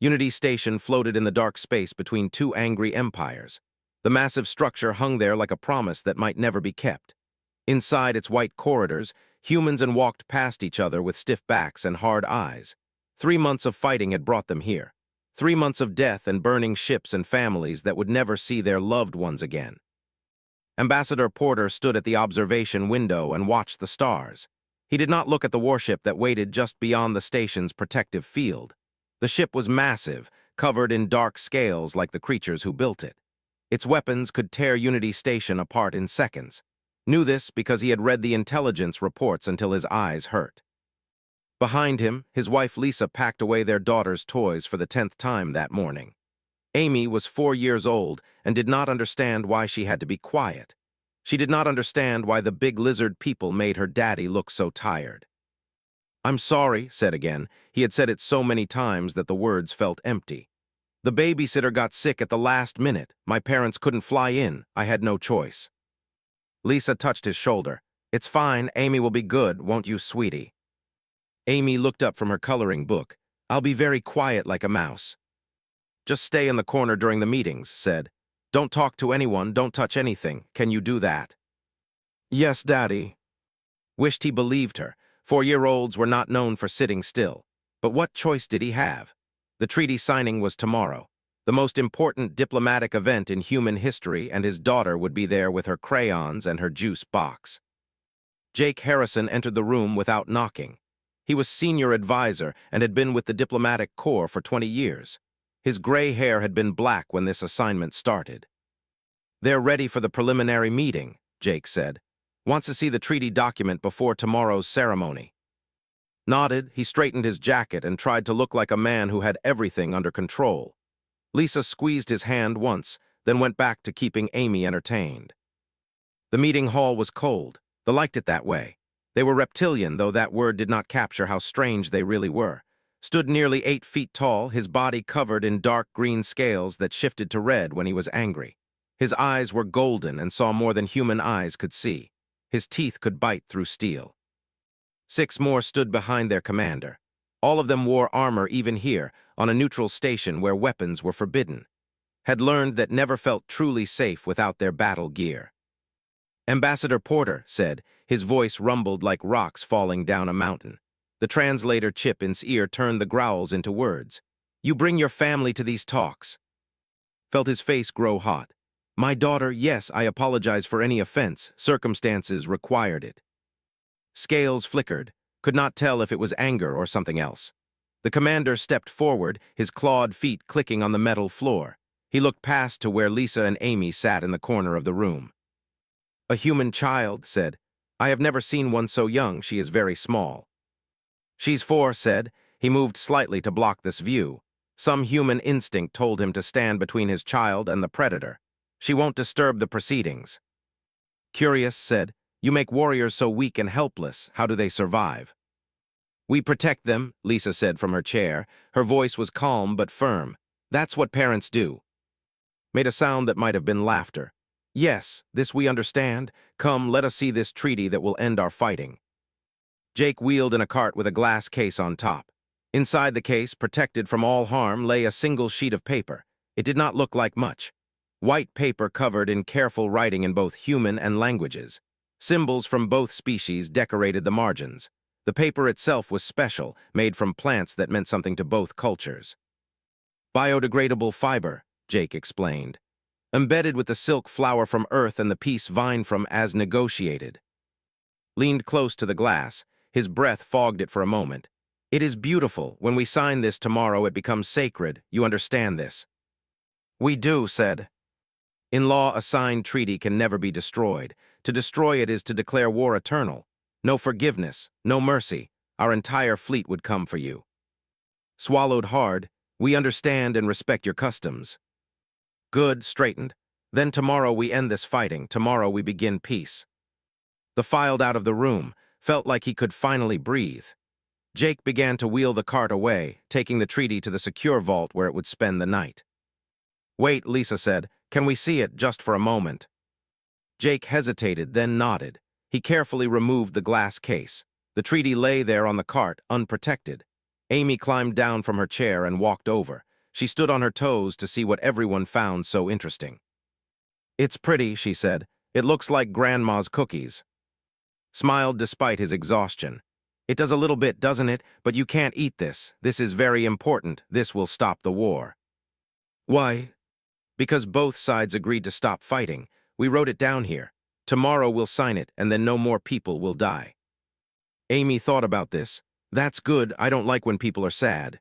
Unity Station floated in the dark space between two angry empires. The massive structure hung there like a promise that might never be kept. Inside its white corridors, humans walked past each other with stiff backs and hard eyes. 3 months of fighting had brought them here. 3 months of death and burning ships and families that would never see their loved ones again. Ambassador Porter stood at the observation window and watched the stars. He did not look at the warship that waited just beyond the station's protective field. The ship was massive, covered in dark scales like the creatures who built it. Its weapons could tear Unity Station apart in seconds. Knew this because he had read the intelligence reports until his eyes hurt. Behind him, his wife Lisa packed away their daughter's toys for the 10th time that morning. Amy was 4 years old and did not understand why she had to be quiet. She did not understand why the big lizard people made her daddy look so tired. "I'm sorry," said again. He had said it so many times that the words felt empty. "The babysitter got sick at the last minute. My parents couldn't fly in. I had no choice." Lisa touched his shoulder. "It's fine. Amy will be good, won't you, sweetie?" Amy looked up from her coloring book. "I'll be very quiet like a mouse." "Just stay in the corner during the meetings," said. "Don't talk to anyone, don't touch anything. Can you do that?" "Yes, Daddy." Wished he believed her. 4-year-olds were not known for sitting still. But what choice did he have? The treaty signing was tomorrow, the most important diplomatic event in human history, and his daughter would be there with her crayons and her juice box. Jake Harrison entered the room without knocking. He was senior advisor and had been with the diplomatic corps for 20 years. His gray hair had been black when this assignment started. "They're ready for the preliminary meeting," Jake said. "Wants to see the treaty document before tomorrow's ceremony." Nodded, he straightened his jacket and tried to look like a man who had everything under control. Lisa squeezed his hand once, then went back to keeping Amy entertained. The meeting hall was cold. They liked it that way. They were reptilian, though that word did not capture how strange they really were. Stood nearly 8 feet tall, his body covered in dark green scales that shifted to red when he was angry. His eyes were golden and saw more than human eyes could see. His teeth could bite through steel. 6 more stood behind their commander. All of them wore armor even here, on a neutral station where weapons were forbidden. Had learned that never felt truly safe without their battle gear. "Ambassador Porter," said, his voice rumbled like rocks falling down a mountain. The translator chip in his ear turned the growls into words. "You bring your family to these talks." Felt his face grow hot. "My daughter, yes, I apologize for any offense. Circumstances required it." Scales flickered. Could not tell if it was anger or something else. The commander stepped forward, his clawed feet clicking on the metal floor. He looked past to where Lisa and Amy sat in the corner of the room. "A human child," said. "I have never seen one so young. She is very small." "She's 4, said. He moved slightly to block this view. Some human instinct told him to stand between his child and the predator. "She won't disturb the proceedings." Curious, said. "You make warriors so weak and helpless. How do they survive?" "We protect them," Lisa said from her chair. Her voice was calm but firm. "That's what parents do." Made a sound that might have been laughter. "Yes, this we understand. Come, let us see this treaty that will end our fighting." Jake wheeled in a cart with a glass case on top. Inside the case, protected from all harm, lay a single sheet of paper. It did not look like much. White paper covered in careful writing in both human and languages. Symbols from both species decorated the margins. The paper itself was special, made from plants that meant something to both cultures. "Biodegradable fiber," Jake explained. "Embedded with the silk flower from Earth and the peace vine from as negotiated." Leaned close to the glass. His breath fogged it for a moment. "It is beautiful. When we sign this tomorrow, it becomes sacred. You understand this?" "We do," said. "In law, a signed treaty can never be destroyed. To destroy it is to declare war eternal. No forgiveness, no mercy. Our entire fleet would come for you." Swallowed hard. "We understand and respect your customs." "Good," straightened. "Then tomorrow we end this fighting. Tomorrow we begin peace." The filed out of the room, felt like he could finally breathe. Jake began to wheel the cart away, taking the treaty to the secure vault where it would spend the night. "Wait," Lisa said. "Can we see it just for a moment?" Jake hesitated, then nodded. He carefully removed the glass case. The treaty lay there on the cart, unprotected. Amy climbed down from her chair and walked over. She stood on her toes to see what everyone found so interesting. "It's pretty," she said. "It looks like Grandma's cookies." Smiled despite his exhaustion. "It does a little bit, doesn't it? But you can't eat this. This is very important. This will stop the war." "Why?" "Because both sides agreed to stop fighting. We wrote it down here. Tomorrow we'll sign it, and then no more people will die." Amy thought about this. "That's good. I don't like when people are sad."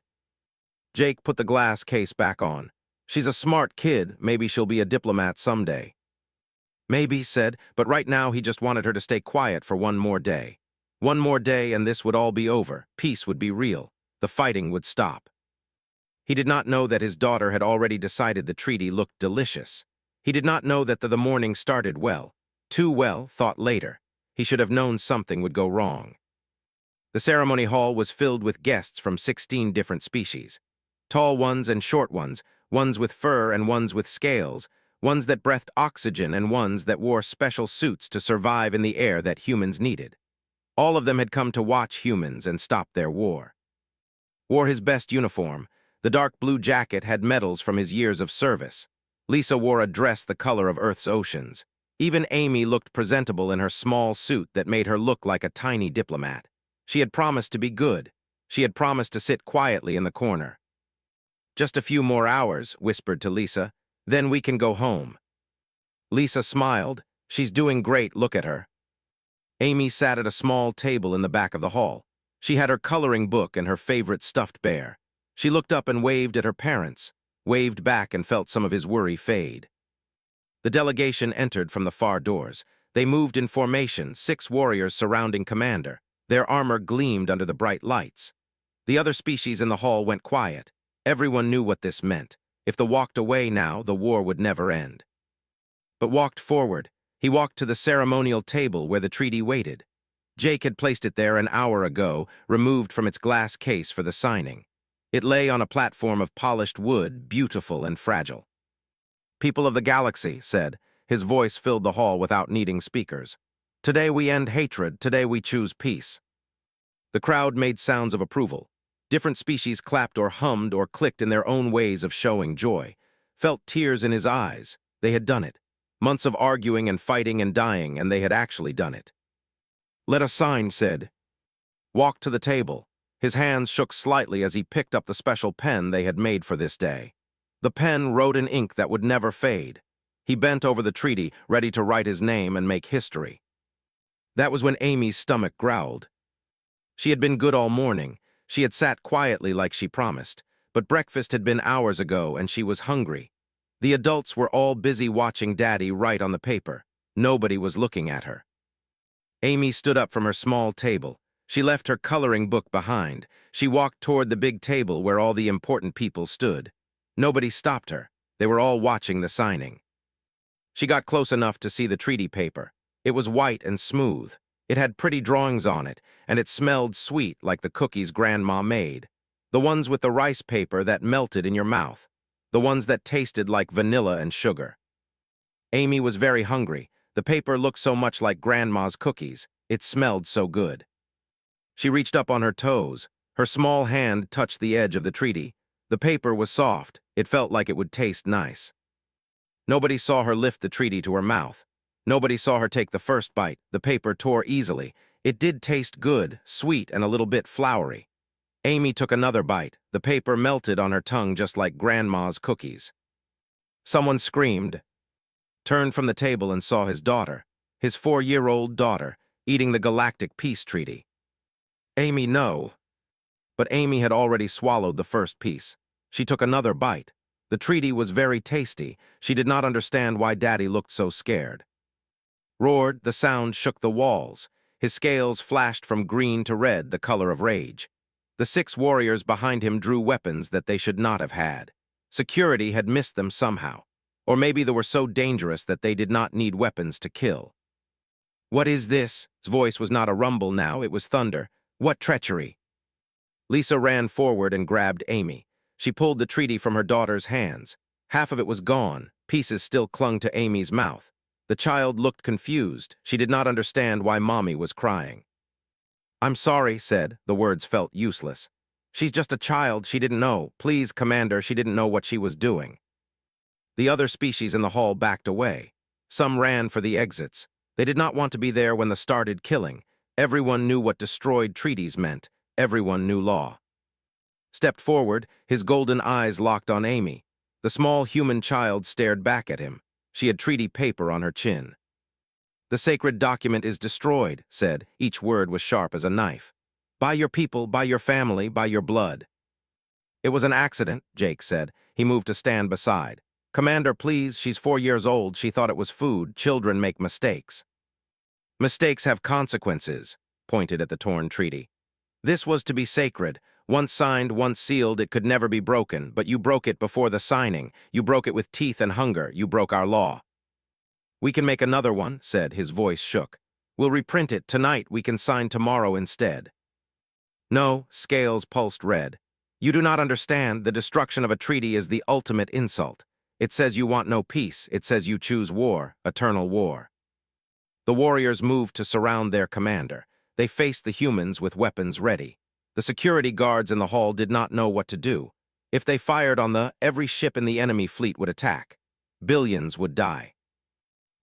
Jake put the glass case back on. "She's a smart kid. Maybe she'll be a diplomat someday." "Maybe," said, but right now he just wanted her to stay quiet for one more day. One more day and this would all be over. Peace would be real. The fighting would stop. He did not know that his daughter had already decided the treaty looked delicious. He did not know that the morning started well. Too well, thought later. He should have known something would go wrong. The ceremony hall was filled with guests from 16 different species. Tall ones and short ones with fur and ones with scales, ones that breathed oxygen and ones that wore special suits to survive in the air that humans needed. All of them had come to watch humans and stop their war. Wore his best uniform. The dark blue jacket had medals from his years of service. Lisa wore a dress the color of Earth's oceans. Even Amy looked presentable in her small suit that made her look like a tiny diplomat. She had promised to be good. She had promised to sit quietly in the corner. "Just a few more hours," whispered to Lisa. "Then we can go home." Lisa smiled. "She's doing great, look at her." Amy sat at a small table in the back of the hall. She had her coloring book and her favorite stuffed bear. She looked up and waved at her parents, waved back and felt some of his worry fade. The delegation entered from the far doors. They moved in formation, 6 warriors surrounding Commander. Their armor gleamed under the bright lights. The other species in the hall went quiet. Everyone knew what this meant. If they walked away now, the war would never end. But walked forward. He walked to the ceremonial table where the treaty waited. Jake had placed it there an hour ago, removed from its glass case for the signing. It lay on a platform of polished wood, beautiful and fragile. "People of the galaxy," said. His voice filled the hall without needing speakers. "Today we end hatred. Today we choose peace." The crowd made sounds of approval. Different species clapped or hummed or clicked in their own ways of showing joy. Felt tears in his eyes. They had done it. Months of arguing and fighting and dying, and they had actually done it. "Let us sign," said. Walked to the table. His hands shook slightly as he picked up the special pen they had made for this day. The pen wrote in ink that would never fade. He bent over the treaty, ready to write his name and make history. That was when Amy's stomach growled. She had been good all morning. She had sat quietly like she promised, but breakfast had been hours ago and she was hungry. The adults were all busy watching Daddy write on the paper. Nobody was looking at her. Amy stood up from her small table. She left her coloring book behind. She walked toward the big table where all the important people stood. Nobody stopped her. They were all watching the signing. She got close enough to see the treaty paper. It was white and smooth. It had pretty drawings on it, and it smelled sweet like the cookies Grandma made. The ones with the rice paper that melted in your mouth. The ones that tasted like vanilla and sugar. Amy was very hungry. The paper looked so much like Grandma's cookies. It smelled so good. She reached up on her toes. Her small hand touched the edge of the treaty. The paper was soft. It felt like it would taste nice. Nobody saw her lift the treaty to her mouth. Nobody saw her take the first bite. The paper tore easily. It did taste good, sweet, and a little bit floury. Amy took another bite. The paper melted on her tongue just like Grandma's cookies. Someone screamed, turned from the table and saw his daughter, his 4-year-old daughter, eating the Galactic Peace Treaty. "Amy, no." But Amy had already swallowed the first piece. She took another bite. The treaty was very tasty. She did not understand why Daddy looked so scared. Roared, the sound shook the walls. His scales flashed from green to red, the color of rage. The 6 warriors behind him drew weapons that they should not have had. Security had missed them somehow. Or maybe they were so dangerous that they did not need weapons to kill. "What is this?" His voice was not a rumble now, it was thunder. "What treachery?" Lisa ran forward and grabbed Amy. She pulled the treaty from her daughter's hands. Half of it was gone. Pieces still clung to Amy's mouth. The child looked confused. She did not understand why Mommy was crying. "I'm sorry," said. The words felt useless. She's just a child, she didn't know. Please, Commander, she didn't know what she was doing. The other species in the hall backed away. Some ran for the exits. They did not want to be there when the started killing. Everyone knew what destroyed treaties meant. Everyone knew law. Stepped forward, his golden eyes locked on Amy. The small human child stared back at him. She had treaty paper on her chin. The sacred document is destroyed, said. Each word was sharp as a knife. By your people, by your family, by your blood. It was an accident, Jake said. He moved to stand beside. Commander, please, she's 4 years old. She thought it was food. Children make mistakes. Mistakes have consequences, pointed at the torn treaty. This was to be sacred. Once signed, once sealed, it could never be broken, but you broke it before the signing. You broke it with teeth and hunger. You broke our law. We can make another one, said. His voice shook. We'll reprint it tonight. We can sign tomorrow instead. No, Scales pulsed red. You do not understand. The destruction of a treaty is the ultimate insult. It says you want no peace. It says you choose war, eternal war. The warriors moved to surround their commander. They faced the humans with weapons ready. The security guards in the hall did not know what to do. If they fired on every ship in the enemy fleet would attack. Billions would die.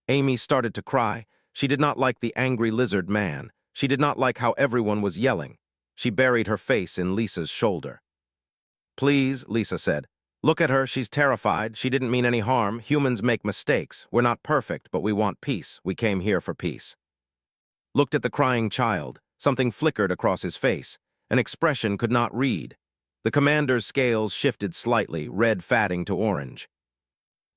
Amy started to cry. She did not like the angry lizard man. She did not like how everyone was yelling. She buried her face in Lisa's shoulder. Please, Lisa said. Look at her, she's terrified. She didn't mean any harm. Humans make mistakes. We're not perfect, but we want peace. We came here for peace. Looked at the crying child. Something flickered across his face. An expression could not read. The commander's scales shifted slightly, red fatting to orange.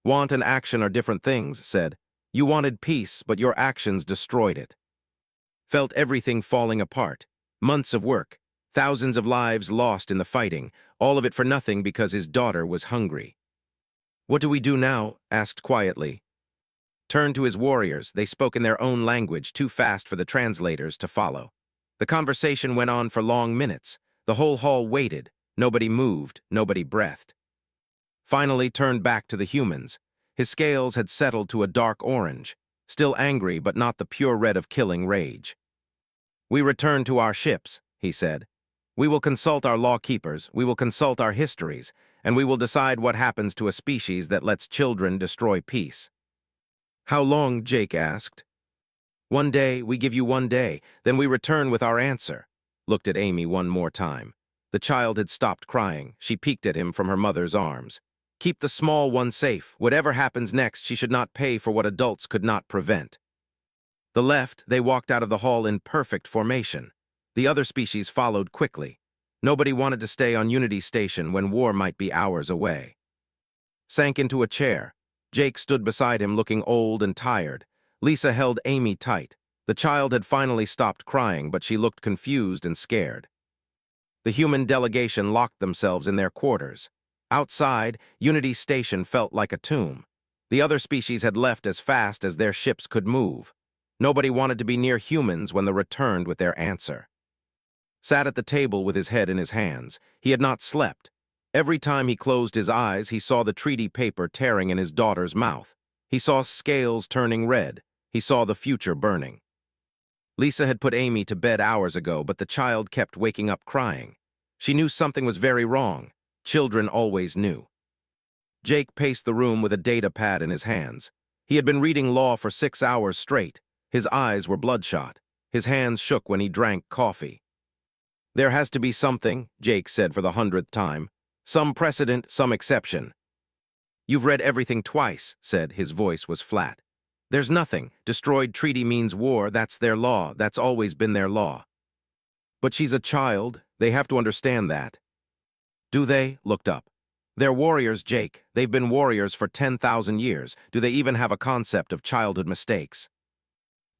Want and action are different things, said. You wanted peace, but your actions destroyed it. Felt everything falling apart. Months of work. Thousands of lives lost in the fighting. All of it for nothing because his daughter was hungry. What do we do now? Asked quietly. Turned to his warriors. They spoke in their own language, too fast for the translators to follow. The conversation went on for long minutes. The whole hall waited. Nobody moved. Nobody breathed. Finally turned back to the humans. His scales had settled to a dark orange. Still angry, but not the pure red of killing rage. We return to our ships, he said. We will consult our law keepers, we will consult our histories, and we will decide what happens to a species that lets children destroy peace. How long? Jake asked. 1 day, we give you 1 day, then we return with our answer. Looked at Amy one more time. The child had stopped crying. She peeked at him from her mother's arms. Keep the small one safe. Whatever happens next, she should not pay for what adults could not prevent. The left, they walked out of the hall in perfect formation. The other species followed quickly. Nobody wanted to stay on Unity Station when war might be hours away. Sank into a chair. Jake stood beside him looking old and tired. Lisa held Amy tight. The child had finally stopped crying, but she looked confused and scared. The human delegation locked themselves in their quarters. Outside, Unity Station felt like a tomb. The other species had left as fast as their ships could move. Nobody wanted to be near humans when they returned with their answer. Sat at the table with his head in his hands. He had not slept. Every time he closed his eyes, he saw the treaty paper tearing in his daughter's mouth. He saw scales turning red. He saw the future burning. Lisa had put Amy to bed hours ago, but the child kept waking up crying. She knew something was very wrong. Children always knew. Jake paced the room with a data pad in his hands. He had been reading law for 6 hours straight. His eyes were bloodshot. His hands shook when he drank coffee. There has to be something, Jake said for the 100th time. Some precedent, some exception. You've read everything twice, said. His voice was flat. There's nothing. Destroyed treaty means war. That's their law. That's always been their law. But she's a child. They have to understand that. Do they? Looked up. They're warriors, Jake. They've been warriors for 10,000 years. Do they even have a concept of childhood mistakes?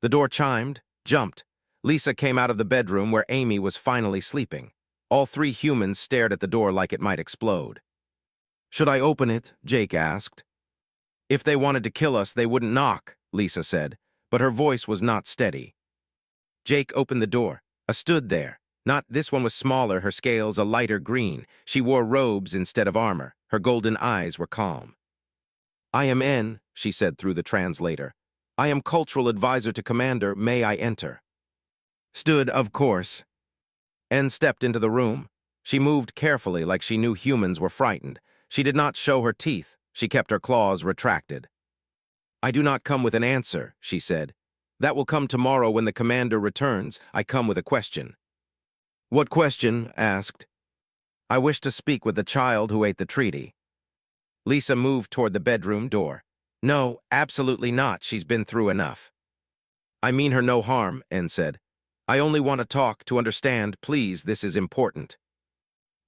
The door chimed, jumped. Lisa came out of the bedroom where Amy was finally sleeping. All 3 humans stared at the door like it might explode. Should I open it? Jake asked. If they wanted to kill us, they wouldn't knock, Lisa said, but her voice was not steady. Jake opened the door. Stood there. Not this one was smaller, her scales a lighter green. She wore robes instead of armor. Her golden eyes were calm. I am N, she said through the translator. I am cultural advisor to Commander. May I enter? Stood, of course. N stepped into the room. She moved carefully like she knew humans were frightened. She did not show her teeth. She kept her claws retracted. "I do not come with an answer," she said. "That will come tomorrow when the commander returns. I come with a question." "What question?" asked. "I wish to speak with the child who ate the treaty." Lisa moved toward the bedroom door. "No, absolutely not. She's been through enough." "I mean her no harm," N said. "I only want to talk, to understand. Please, this is important."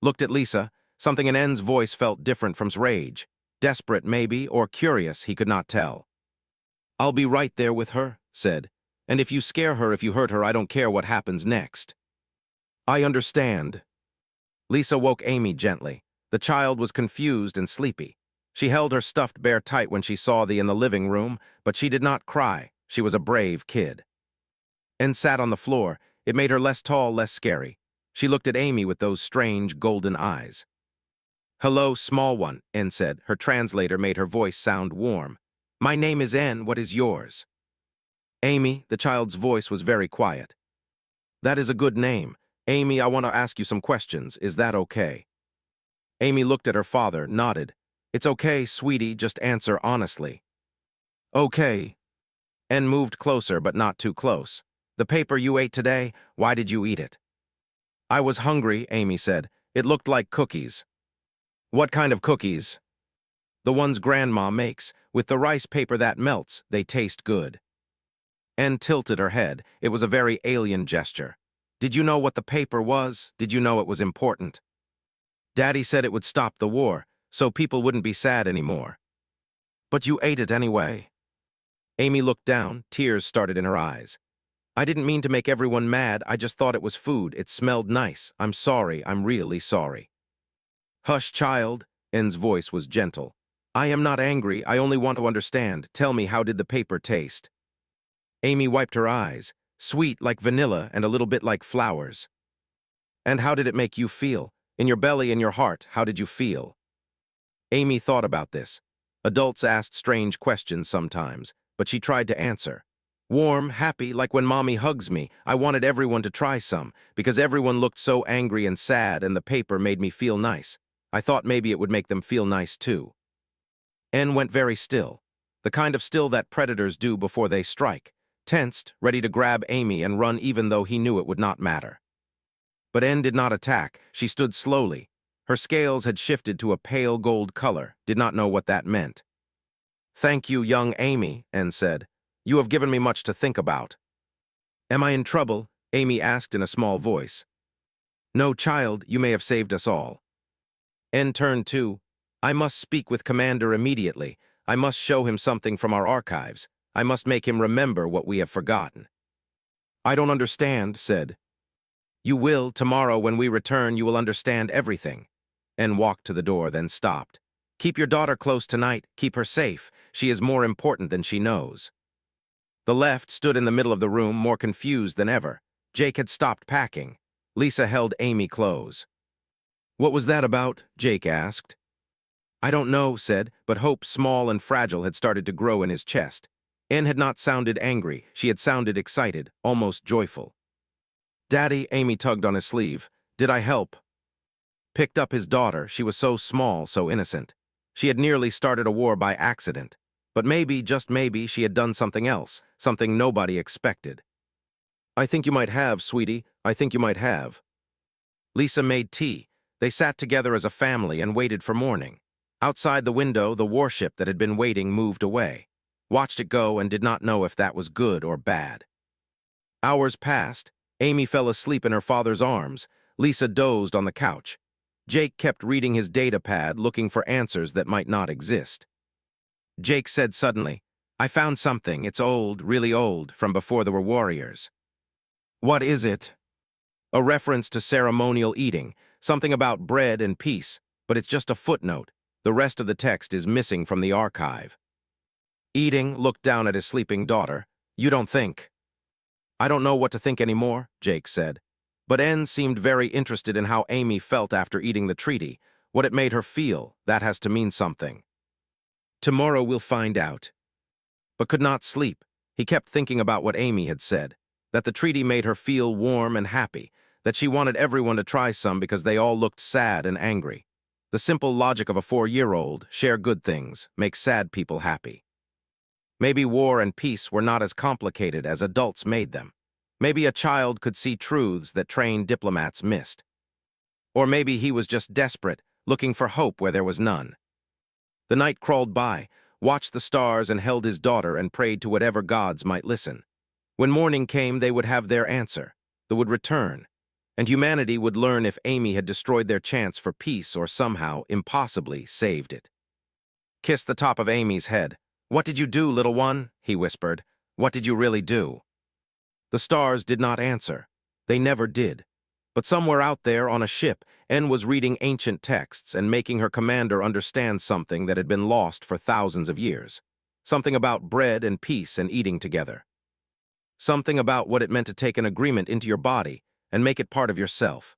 Looked at Lisa. Something in N's voice felt different from his rage. Desperate, maybe, or curious, he could not tell. "I'll be right there with her," said. "And if you scare her, if you hurt her, I don't care what happens next." "I understand." Lisa woke Amy gently. The child was confused and sleepy. She held her stuffed bear tight when she saw thee in the living room, but she did not cry. She was a brave kid. And sat on the floor. It made her less tall, less scary. She looked at Amy with those strange golden eyes. "Hello, small one," N said. Her translator made her voice sound warm. "My name is N. What is yours?" "Amy." The child's voice was very quiet. "That is a good name. Amy, I want to ask you some questions. Is that okay?" Amy looked at her father, nodded. "It's okay, sweetie, just answer honestly." "Okay." N moved closer, but not too close. "The paper you ate today, why did you eat it?" "I was hungry," Amy said. "It looked like cookies." "What kind of cookies?" "The ones Grandma makes. With the rice paper that melts, they taste good." N tilted her head. It was a very alien gesture. "Did you know what the paper was? Did you know it was important?" "Daddy said it would stop the war, so people wouldn't be sad anymore." "But you ate it anyway." Amy looked down. Tears started in her eyes. "I didn't mean to make everyone mad. I just thought it was food. It smelled nice. I'm sorry. I'm really sorry." "Hush, child." N's voice was gentle. "I am not angry. I only want to understand. Tell me, how did the paper taste?" Amy wiped her eyes. "Sweet like vanilla and a little bit like flowers." "And how did it make you feel? In your belly, in your heart, how did you feel?" Amy thought about this. Adults asked strange questions sometimes, but she tried to answer. "Warm, happy, like when Mommy hugs me. I wanted everyone to try some, because everyone looked so angry and sad, and the paper made me feel nice. I thought maybe it would make them feel nice too." N went very still, the kind of still that predators do before they strike, tensed, ready to grab Amy and run even though he knew it would not matter. But N did not attack. She stood slowly. Her scales had shifted to a pale gold color, did not know what that meant. "Thank you, young Amy," N said. "You have given me much to think about." "Am I in trouble?" Amy asked in a small voice. "No, child, you may have saved us all." N turned to, "I must speak with Commander immediately. I must show him something from our archives. I must make him remember what we have forgotten." "I don't understand," said. "You will. Tomorrow, when we return, you will understand everything." N walked to the door, then stopped. "Keep your daughter close tonight. Keep her safe. She is more important than she knows." The left stood in the middle of the room, more confused than ever. Jake had stopped packing. Lisa held Amy close. "What was that about?" Jake asked. "I don't know," said, but hope, small and fragile, had started to grow in his chest. N had not sounded angry. She had sounded excited, almost joyful. "Daddy," Amy tugged on his sleeve. "Did I help?" Picked up his daughter. She was so small, so innocent. She had nearly started a war by accident. But maybe, just maybe, she had done something else, something nobody expected. "I think you might have, sweetie. I think you might have." Lisa made tea. They sat together as a family and waited for morning. Outside the window, the warship that had been waiting moved away. Watched it go and did not know if that was good or bad. Hours passed. Amy fell asleep in her father's arms. Lisa dozed on the couch. Jake kept reading his data pad, looking for answers that might not exist. Jake said suddenly, "I found something. It's old, really old, from before there were warriors." "What is it?" "A reference to ceremonial eating, something about bread and peace, but it's just a footnote. The rest of the text is missing from the archive." Eating looked down at his sleeping daughter. "You don't think?" "I don't know what to think anymore," Jake said. But N seemed very interested in how Amy felt after eating the treaty, what it made her feel. That has to mean something. "Tomorrow we'll find out." But could not sleep. He kept thinking about what Amy had said, that the treaty made her feel warm and happy, that she wanted everyone to try some because they all looked sad and angry. The simple logic of a 4-year-old, share good things, make sad people happy. Maybe war and peace were not as complicated as adults made them. Maybe a child could see truths that trained diplomats missed. Or maybe he was just desperate, looking for hope where there was none. The night crawled by, watched the stars and held his daughter and prayed to whatever gods might listen. When morning came, they would have their answer. They would return, and humanity would learn if Amy had destroyed their chance for peace or somehow, impossibly, saved it. Kissed the top of Amy's head. "What did you do, little one?" he whispered. "What did you really do?" The stars did not answer. They never did. But somewhere out there on a ship, N was reading ancient texts and making her commander understand something that had been lost for thousands of years. Something about bread and peace and eating together. Something about what it meant to take an agreement into your body and make it part of yourself.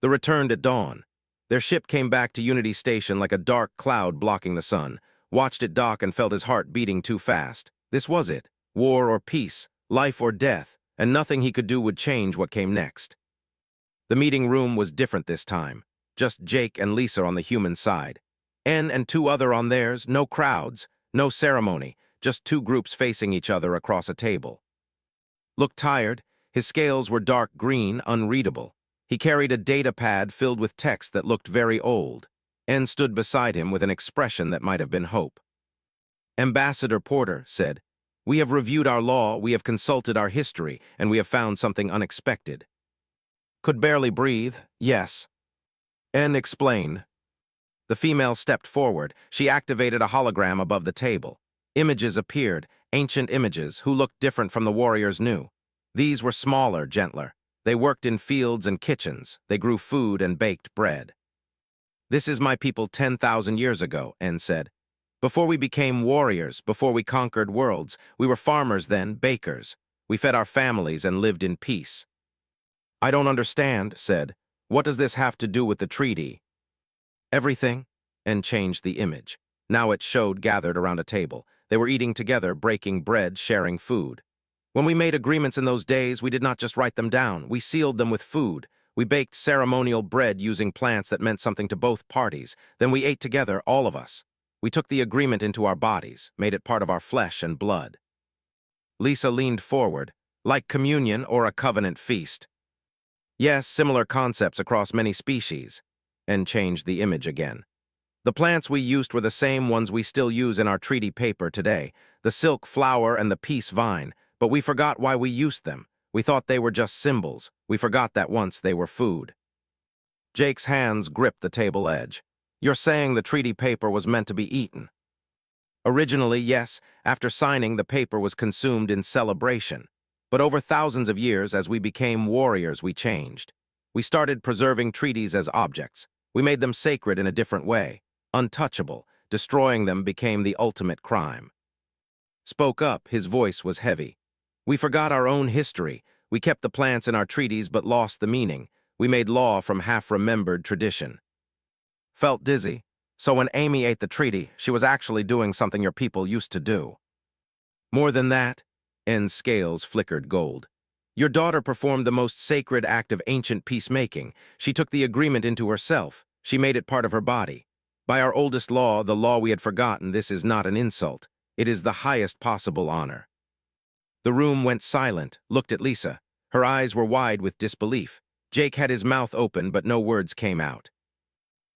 They returned at dawn. Their ship came back to Unity Station like a dark cloud blocking the sun, watched it dock and felt his heart beating too fast. This was it. War or peace, life or death, and nothing he could do would change what came next. The meeting room was different this time. Just Jake and Lisa on the human side. N and 2 other on theirs, no crowds, no ceremony, just 2 groups facing each other across a table. Looked tired. His scales were dark green, unreadable. He carried a data pad filled with text that looked very old. N stood beside him with an expression that might have been hope. "Ambassador Porter said, 'We have reviewed our law, we have consulted our history, and we have found something unexpected.' Could barely breathe. Yes. N explained. The female stepped forward. She activated a hologram above the table. Images appeared, ancient images who looked different from the warriors knew. These were smaller, gentler. They worked in fields and kitchens. They grew food and baked bread. "This is my people 10,000 years ago," N said. "Before we became warriors, before we conquered worlds, we were farmers then, bakers. We fed our families and lived in peace." "I don't understand," said. "What does this have to do with the treaty?" "Everything," and changed the image. Now it showed gathered around a table. They were eating together, breaking bread, sharing food. "When we made agreements in those days, we did not just write them down. We sealed them with food. We baked ceremonial bread using plants that meant something to both parties. Then we ate together, all of us. We took the agreement into our bodies, made it part of our flesh and blood." Lisa leaned forward, like communion or a covenant feast. "Yes, similar concepts across many species," and changed the image again. "The plants we used were the same ones we still use in our treaty paper today, the silk flower and the peace vine, but we forgot why we used them. We thought they were just symbols. We forgot that once they were food." Jake's hands gripped the table edge. "You're saying the treaty paper was meant to be eaten?" "Originally, yes. After signing, the paper was consumed in celebration. But over thousands of years, as we became warriors, we changed. We started preserving treaties as objects. We made them sacred in a different way, untouchable. Destroying them became the ultimate crime." Spoke up, his voice was heavy. "We forgot our own history. We kept the plants in our treaties but lost the meaning. We made law from half-remembered tradition." Felt dizzy. "So when Amy ate the treaty, she was actually doing something your people used to do." "More than that." N's scales flickered gold. "Your daughter performed the most sacred act of ancient peacemaking. She took the agreement into herself. She made it part of her body. By our oldest law, the law we had forgotten, this is not an insult. It is the highest possible honor." The room went silent, looked at Lisa. Her eyes were wide with disbelief. Jake had his mouth open, but no words came out.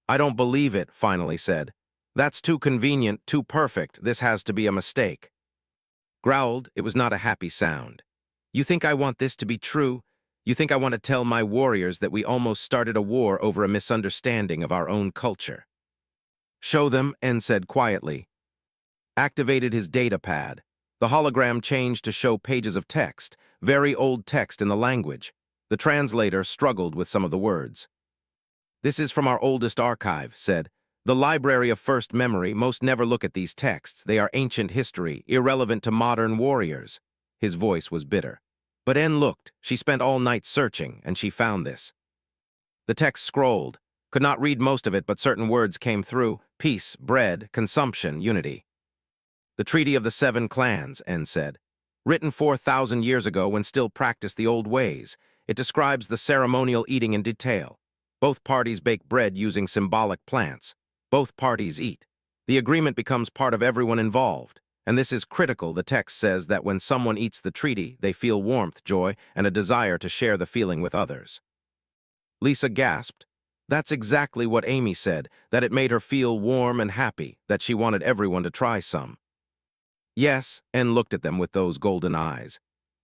"I don't believe it," finally said. "That's too convenient, too perfect. This has to be a mistake." Growled, it was not a happy sound. "You think I want this to be true? You think I want to tell my warriors that we almost started a war over a misunderstanding of our own culture?" "Show them," N said quietly. Activated his data pad. The hologram changed to show pages of text, very old text in the language. The translator struggled with some of the words. "This is from our oldest archive," said. "The Library of First Memory. Most never look at these texts. They are ancient history, irrelevant to modern warriors." His voice was bitter. But N looked. She spent all night searching, and she found this. The text scrolled. Could not read most of it, but certain words came through. Peace, bread, consumption, unity. "The Treaty of the Seven Clans," N said. "Written 4,000 years ago when still practiced the old ways. It describes the ceremonial eating in detail. Both parties bake bread using symbolic plants. Both parties eat. The agreement becomes part of everyone involved. And this is critical. The text says that when someone eats the treaty, they feel warmth, joy, and a desire to share the feeling with others. Lisa gasped. That's exactly what Amy said, that it made her feel warm and happy, that she wanted everyone to try some. Yes, Anne looked at them with those golden eyes.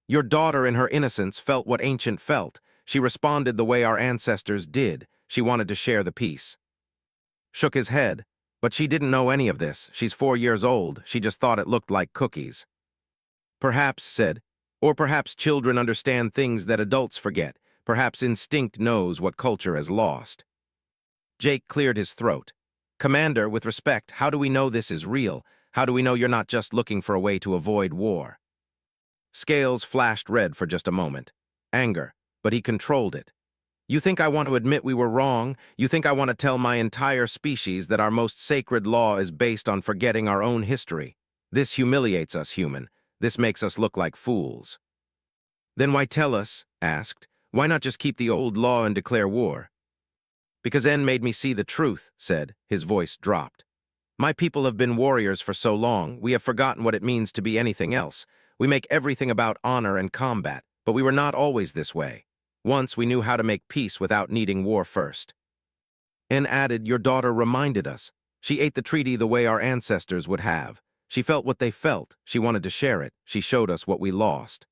Your daughter in her innocence felt what Ancient felt. She responded the way our ancestors did. She wanted to share the peace. Shook his head. But she didn't know any of this. She's 4 years old. She just thought it looked like cookies. Perhaps, said, or perhaps children understand things that adults forget. Perhaps instinct knows what culture has lost. Jake cleared his throat. Commander, with respect, how do we know this is real? How do we know you're not just looking for a way to avoid war? Scales flashed red for just a moment. Anger, but he controlled it. You think I want to admit we were wrong? You think I want to tell my entire species that our most sacred law is based on forgetting our own history? This humiliates us, human. This makes us look like fools. Then why tell us? Asked. Why not just keep the old law and declare war? Because N made me see the truth, said. His voice dropped. My people have been warriors for so long, we have forgotten what it means to be anything else. We make everything about honor and combat, but we were not always this way. Once we knew how to make peace without needing war first. N added, your daughter reminded us. She ate the treaty the way our ancestors would have. She felt what they felt. She wanted to share it. She showed us what we lost.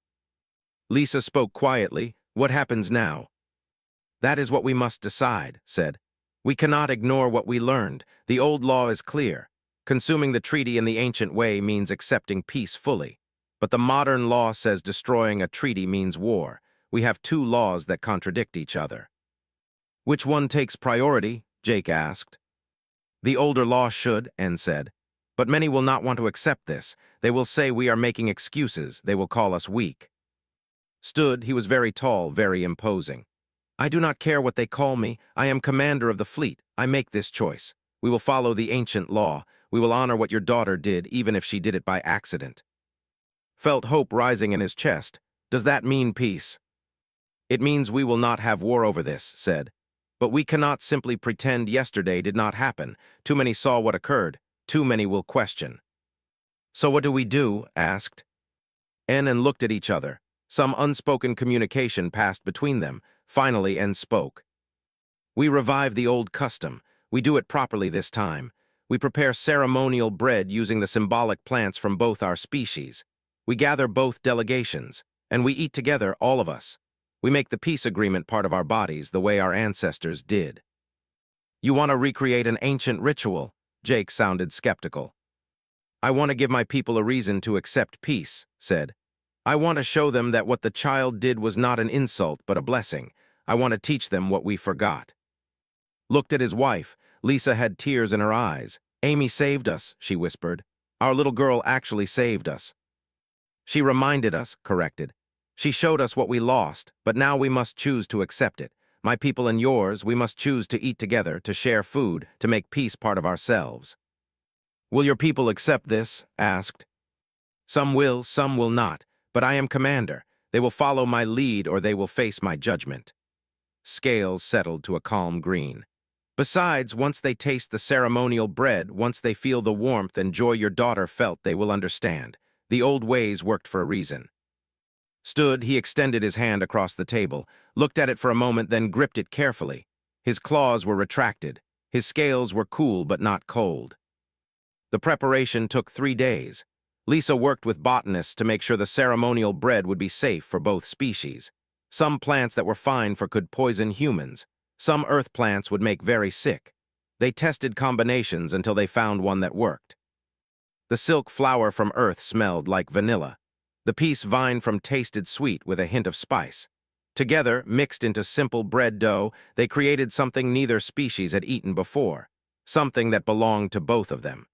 Lisa spoke quietly. What happens now? That is what we must decide, said. We cannot ignore what we learned. The old law is clear. Consuming the treaty in the ancient way means accepting peace fully. But the modern law says destroying a treaty means war. We have two laws that contradict each other. Which one takes priority? Jake asked. The older law should, N said. But many will not want to accept this. They will say we are making excuses. They will call us weak. Stood, he was very tall, very imposing. I do not care what they call me. I am commander of the fleet. I make this choice. We will follow the ancient law. We will honor what your daughter did, even if she did it by accident. Felt hope rising in his chest. Does that mean peace? It means we will not have war over this, said. But we cannot simply pretend yesterday did not happen. Too many saw what occurred. Too many will question. So what do we do? Asked. N and looked at each other. Some unspoken communication passed between them. Finally, N spoke. We revive the old custom. We do it properly this time. We prepare ceremonial bread using the symbolic plants from both our species. We gather both delegations, and we eat together, all of us. We make the peace agreement part of our bodies the way our ancestors did. You want to recreate an ancient ritual? Jake sounded skeptical. I want to give my people a reason to accept peace, said. I want to show them that what the child did was not an insult but a blessing. I want to teach them what we forgot. Looked at his wife. Lisa had tears in her eyes. Amy saved us, she whispered. Our little girl actually saved us. She reminded us, corrected. She showed us what we lost, but now we must choose to accept it. My people and yours, we must choose to eat together, to share food, to make peace part of ourselves. Will your people accept this? Asked. Some will not, but I am commander. They will follow my lead or they will face my judgment. Scales settled to a calm green. Besides, once they taste the ceremonial bread, once they feel the warmth and joy your daughter felt, they will understand. The old ways worked for a reason. Stood, he extended his hand across the table, looked at it for a moment, then gripped it carefully. His claws were retracted. His scales were cool but not cold. The preparation took 3 days. Lisa worked with botanists to make sure the ceremonial bread would be safe for both species. Some plants that were fine for could poison humans. Some earth plants would make very sick. They tested combinations until they found one that worked. The silk flower from earth smelled like vanilla. The peace vine from tasted sweet with a hint of spice. Together, mixed into simple bread dough, they created something neither species had eaten before. Something that belonged to both of them.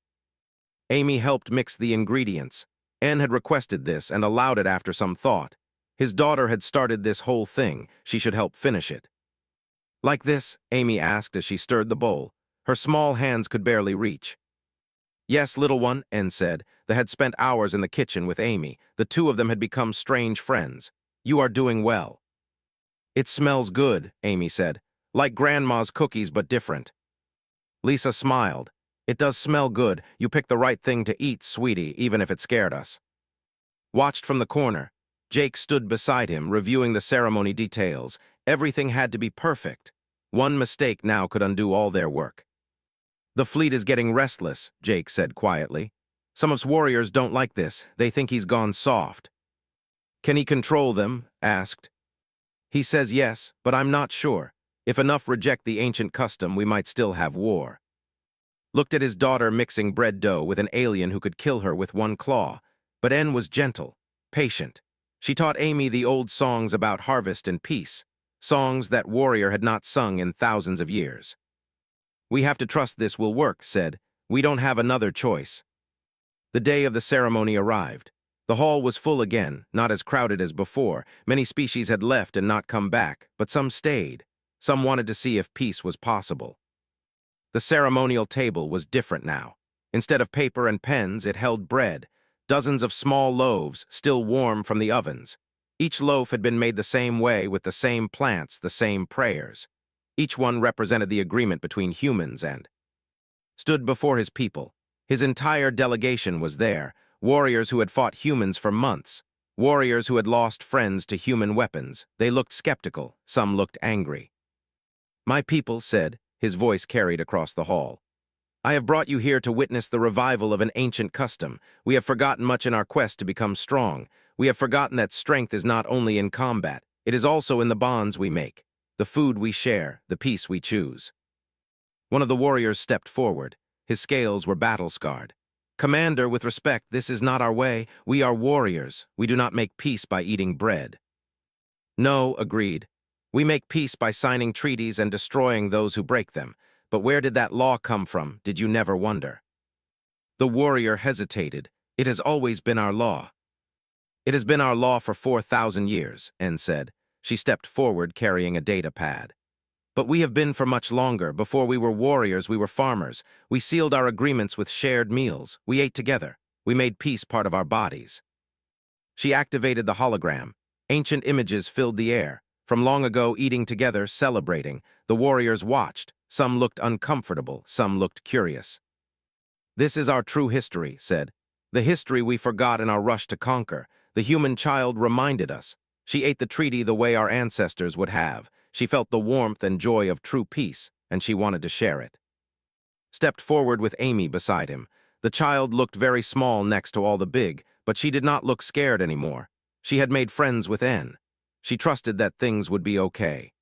Amy helped mix the ingredients. N had requested this and allowed it after some thought. His daughter had started this whole thing. She should help finish it. Like this? Amy asked as she stirred the bowl. Her small hands could barely reach. Yes, little one, N said. They had spent hours in the kitchen with Amy. The two of them had become strange friends. You are doing well. It smells good, Amy said. Like Grandma's cookies, but different. Lisa smiled. It does smell good. You picked the right thing to eat, sweetie, even if it scared us. Watched from the corner. Jake stood beside him, reviewing the ceremony details. Everything had to be perfect. One mistake now could undo all their work. The fleet is getting restless, Jake said quietly. Some of us warriors don't like this. They think he's gone soft. Can he control them? Asked. He says yes, but I'm not sure. If enough reject the ancient custom, we might still have war. Looked at his daughter mixing bread dough with an alien who could kill her with one claw. But N was gentle, patient. She taught Amy the old songs about harvest and peace, songs that warrior had not sung in thousands of years. We have to trust this will work, said. We don't have another choice. The day of the ceremony arrived. The hall was full again, not as crowded as before. Many species had left and not come back, but some stayed. Some wanted to see if peace was possible. The ceremonial table was different now. Instead of paper and pens, it held bread, dozens of small loaves, still warm from the ovens. Each loaf had been made the same way, with the same plants, the same prayers. Each one represented the agreement between humans and stood before his people. His entire delegation was there, warriors who had fought humans for months, warriors who had lost friends to human weapons. They looked skeptical, some looked angry. My people said, his voice carried across the hall. I have brought you here to witness the revival of an ancient custom. We have forgotten much in our quest to become strong. We have forgotten that strength is not only in combat, it is also in the bonds we make, the food we share, the peace we choose. One of the warriors stepped forward. His scales were battle-scarred. Commander, with respect, this is not our way. We are warriors. We do not make peace by eating bread. No, agreed. We make peace by signing treaties and destroying those who break them. But where did that law come from, did you never wonder? The warrior hesitated. It has always been our law. It has been our law for 4,000 years, N said. She stepped forward carrying a data pad. But we have been for much longer. Before we were warriors, we were farmers. We sealed our agreements with shared meals. We ate together. We made peace part of our bodies. She activated the hologram. Ancient images filled the air. From long ago, eating together, celebrating, the warriors watched. Some looked uncomfortable, some looked curious. This is our true history, said. The history we forgot in our rush to conquer. The human child reminded us. She ate the treaty the way our ancestors would have. She felt the warmth and joy of true peace, and she wanted to share it. Stepped forward with Amy beside him. The child looked very small next to all the big, but she did not look scared anymore. She had made friends with N. She trusted that things would be okay.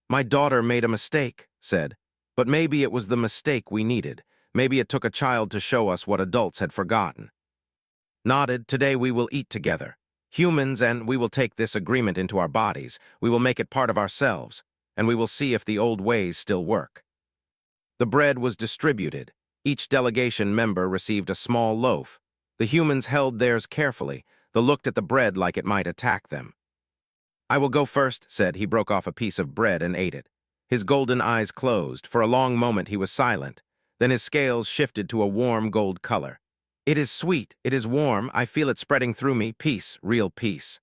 My daughter made a mistake, said. But maybe it was the mistake we needed. Maybe it took a child to show us what adults had forgotten. Nodded, today we will eat together. Humans, and we will take this agreement into our bodies. We will make it part of ourselves, and we will see if the old ways still work. The bread was distributed. Each delegation member received a small loaf. The humans held theirs carefully. They looked at the bread like it might attack them. I will go first, said. He broke off a piece of bread and ate it. His golden eyes closed. For a long moment he was silent. Then his scales shifted to a warm gold color. It is sweet, it is warm, I feel it spreading through me, peace, real peace.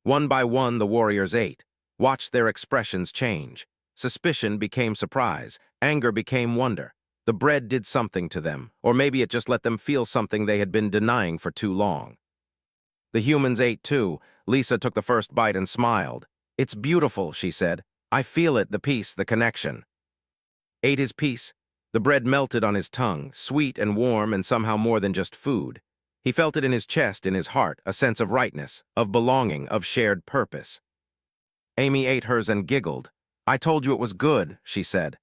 One by one the warriors ate, watched their expressions change. Suspicion became surprise, anger became wonder. The bread did something to them, or maybe it just let them feel something they had been denying for too long. The humans ate too. Lisa took the first bite and smiled. It's beautiful, she said. I feel it, the peace, the connection. Ate his piece. The bread melted on his tongue, sweet and warm and somehow more than just food. He felt it in his chest, in his heart, a sense of rightness, of belonging, of shared purpose. Amy ate hers and giggled. I told you it was good, she said.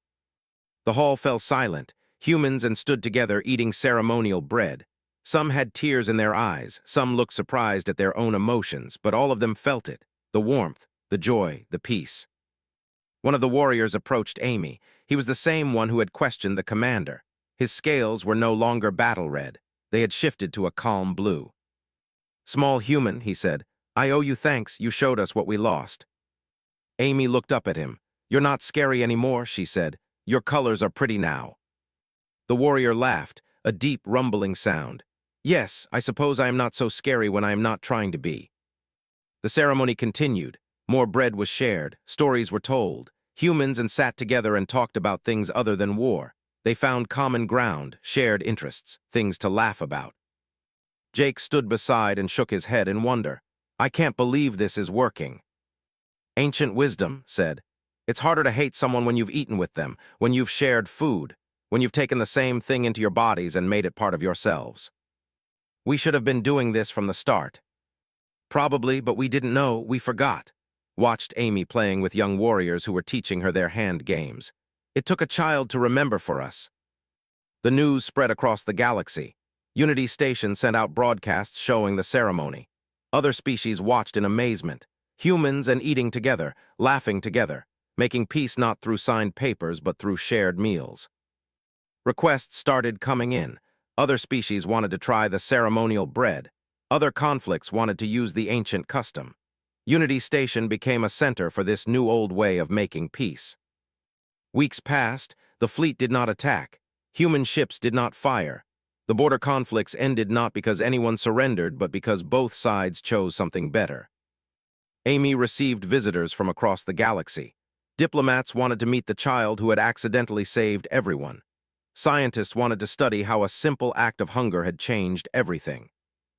The hall fell silent, humans and stood together eating ceremonial bread. Some had tears in their eyes, some looked surprised at their own emotions, but all of them felt it, the warmth, the joy, the peace. One of the warriors approached Amy. He was the same one who had questioned the commander. His scales were no longer battle red. They had shifted to a calm blue. Small human, he said, I owe you thanks. You showed us what we lost. Amy looked up at him. You're not scary anymore, she said. Your colors are pretty now. The warrior laughed, a deep, rumbling sound. Yes, I suppose I am not so scary when I am not trying to be. The ceremony continued. More bread was shared, stories were told. Humans and sat together and talked about things other than war. They found common ground, shared interests, things to laugh about. Jake stood beside and shook his head in wonder. I can't believe this is working. Ancient wisdom said, it's harder to hate someone when you've eaten with them, when you've shared food, when you've taken the same thing into your bodies and made it part of yourselves. We should have been doing this from the start. Probably, but we didn't know, we forgot. Watched Amy playing with young warriors who were teaching her their hand games. It took a child to remember for us. The news spread across the galaxy. Unity Station sent out broadcasts showing the ceremony. Other species watched in amazement. Humans and eating together, laughing together, making peace not through signed papers but through shared meals. Requests started coming in. Other species wanted to try the ceremonial bread. Other conflicts wanted to use the ancient custom. Unity Station became a center for this new old way of making peace. Weeks passed, the fleet did not attack. Human ships did not fire. The border conflicts ended not because anyone surrendered, but because both sides chose something better. Amy received visitors from across the galaxy. Diplomats wanted to meet the child who had accidentally saved everyone. Scientists wanted to study how a simple act of hunger had changed everything.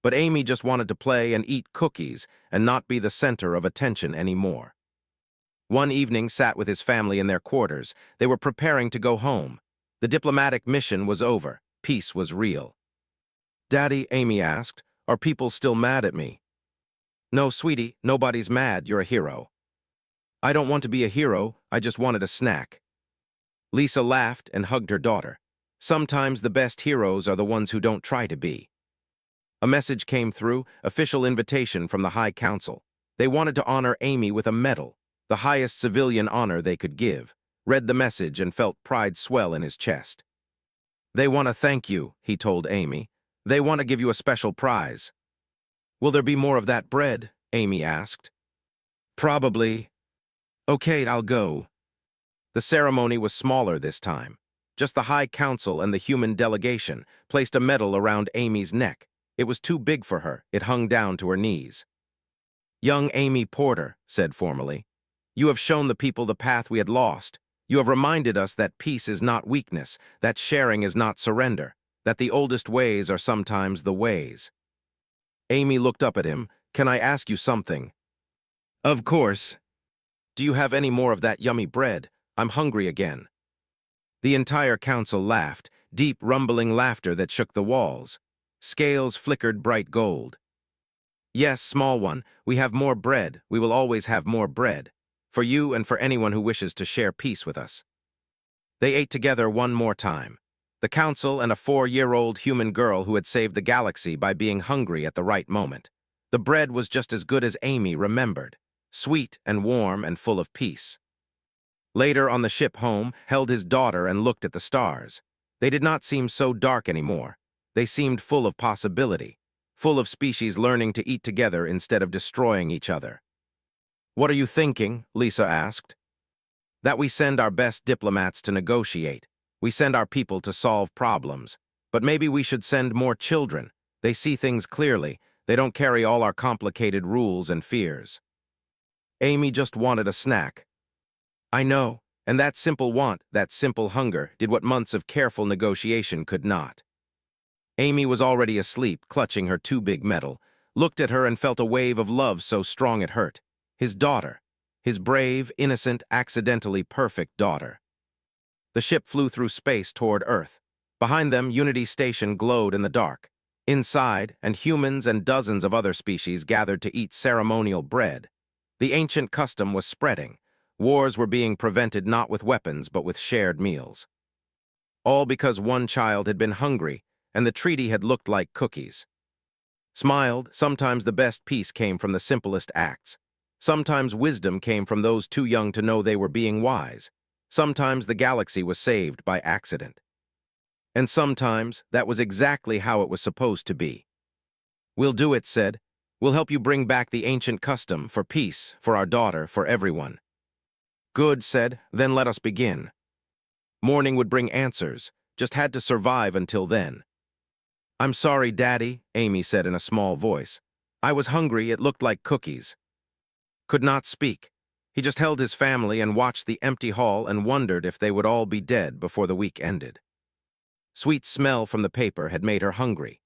But Amy just wanted to play and eat cookies and not be the center of attention anymore. One evening sat with his family in their quarters. They were preparing to go home. The diplomatic mission was over. Peace was real. Daddy, Amy asked, are people still mad at me? No, sweetie, nobody's mad. You're a hero. I don't want to be a hero. I just wanted a snack. Lisa laughed and hugged her daughter. Sometimes the best heroes are the ones who don't try to be. A message came through, official invitation from the High Council. They wanted to honor Amy with a medal, the highest civilian honor they could give. Read the message and felt pride swell in his chest. They want to thank you, he told Amy. They want to give you a special prize. Will there be more of that bread? Amy asked. Probably. Okay, I'll go. The ceremony was smaller this time. Just the High Council and the human delegation placed a medal around Amy's neck. It was too big for her. It hung down to her knees. Young Amy Porter said formally, you have shown the people the path we had lost. You have reminded us that peace is not weakness, that sharing is not surrender, that the oldest ways are sometimes the ways. Amy looked up at him. Can I ask you something? Of course. Do you have any more of that yummy bread? I'm hungry again. The entire council laughed, deep rumbling laughter that shook the walls. Scales flickered bright gold. Yes, small one, we have more bread. We will always have more bread. For you and for anyone who wishes to share peace with us. They ate together one more time. The council and a 4-year-old human girl who had saved the galaxy by being hungry at the right moment. The bread was just as good as Amy remembered, sweet and warm and full of peace. Later on the ship home, held his daughter and looked at the stars. They did not seem so dark anymore. They seemed full of possibility, full of species learning to eat together instead of destroying each other. What are you thinking? Lisa asked. That we send our best diplomats to negotiate. We send our people to solve problems. But maybe we should send more children. They see things clearly. They don't carry all our complicated rules and fears. Amy just wanted a snack. I know, and that simple want, that simple hunger, did what months of careful negotiation could not. Amy was already asleep, clutching her too big medal, looked at her and felt a wave of love so strong it hurt. His daughter. His brave, innocent, accidentally perfect daughter. The ship flew through space toward Earth. Behind them, Unity Station glowed in the dark. Inside, and humans and dozens of other species gathered to eat ceremonial bread. The ancient custom was spreading. Wars were being prevented not with weapons, but with shared meals. All because one child had been hungry, and the treaty had looked like cookies. Smiled, sometimes the best peace came from the simplest acts. Sometimes wisdom came from those too young to know they were being wise. Sometimes the galaxy was saved by accident. And sometimes that was exactly how it was supposed to be. We'll do it, said. We'll help you bring back the ancient custom for peace, for our daughter, for everyone. Good, said. Then let us begin. Morning would bring answers, just had to survive until then. I'm sorry, Daddy, Amy said in a small voice. I was hungry, it looked like cookies. could not speak. He just held his family and watched the empty hall and wondered if they would all be dead before the week ended. Sweet smell from the paper had made her hungry.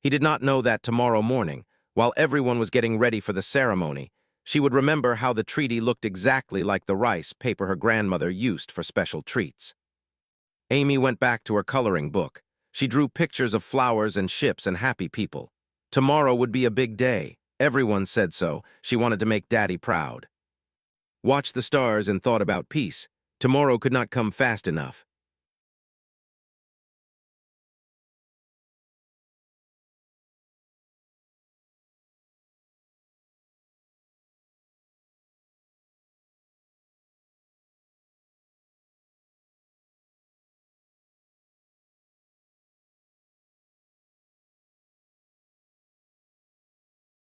He did not know that tomorrow morning, while everyone was getting ready for the ceremony, she would remember how the treaty looked exactly like the rice paper her grandmother used for special treats. Amy went back to her coloring book. She drew pictures of flowers and ships and happy people. Tomorrow would be a big day. Everyone said so. She wanted to make Daddy proud. Watched the stars and thought about peace. Tomorrow could not come fast enough.